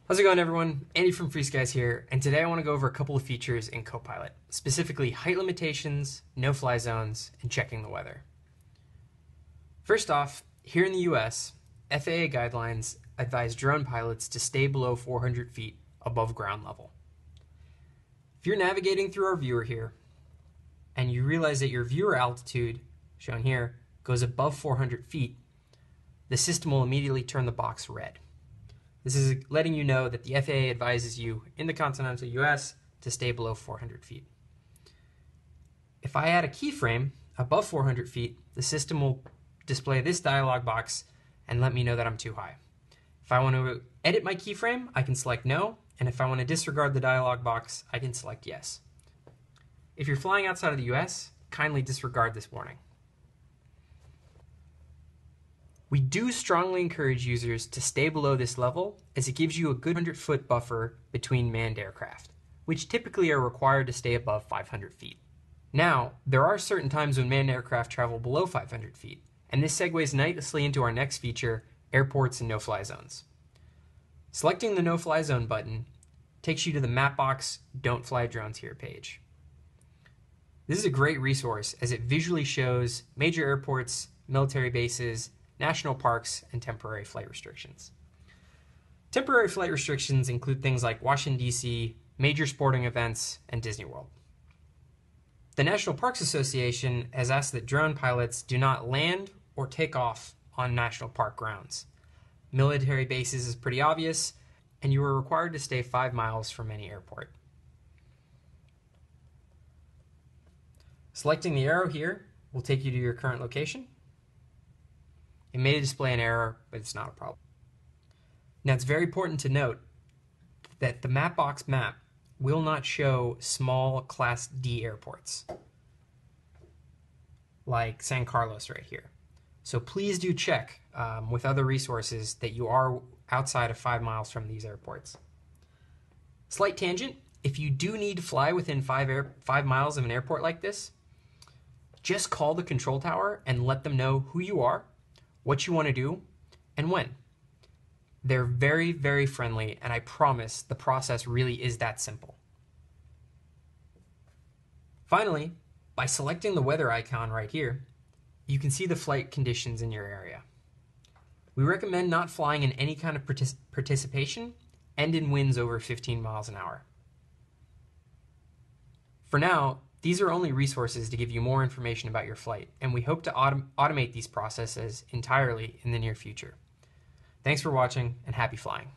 How's it going, everyone? Andy from FreeSkies here, and today I want to go over a couple of features in Copilot, specifically height limitations, no-fly zones, and checking the weather. First off, here in the US, FAA guidelines advise drone pilots to stay below 400 feet above ground level. If you're navigating through our viewer here, and you realize that your viewer altitude, shown here, goes above 400 feet, the system will immediately turn the box red. This is letting you know that the FAA advises you in the continental US to stay below 400 feet. If I add a keyframe above 400 feet, the system will display this dialog box and let me know that I'm too high. If I want to edit my keyframe, I can select no, and if I want to disregard the dialog box, I can select yes. If you're flying outside of the US, kindly disregard this warning. We do strongly encourage users to stay below this level, as it gives you a good 100-foot buffer between manned aircraft, which typically are required to stay above 500 feet. Now, there are certain times when manned aircraft travel below 500 feet, and this segues nicely into our next feature, airports and no-fly zones. Selecting the no-fly zone button takes you to the Mapbox Don't Fly Drones Here page. This is a great resource as it visually shows major airports, military bases, national parks, and temporary flight restrictions. Temporary flight restrictions include things like Washington, D.C., major sporting events, and Disney World. The National Parks Association has asked that drone pilots do not land or take off on national park grounds. Military bases is pretty obvious, and you are required to stay 5 miles from any airport. Selecting the arrow here will take you to your current location. It may display an error, but it's not a problem. Now, it's very important to note that the Mapbox map will not show small Class D airports, like San Carlos right here. So please do check with other resources that you are outside of 5 miles from these airports. Slight tangent, if you do need to fly within 5 miles of an airport like this, just call the control tower and let them know who you are, what you want to do, and when. They're very, very friendly, and I promise the process really is that simple. Finally, by selecting the weather icon right here, you can see the flight conditions in your area. We recommend not flying in any kind of participation and in winds over 15 miles an hour. For now, these are only resources to give you more information about your flight, and we hope to automate these processes entirely in the near future. Thanks for watching, and happy flying.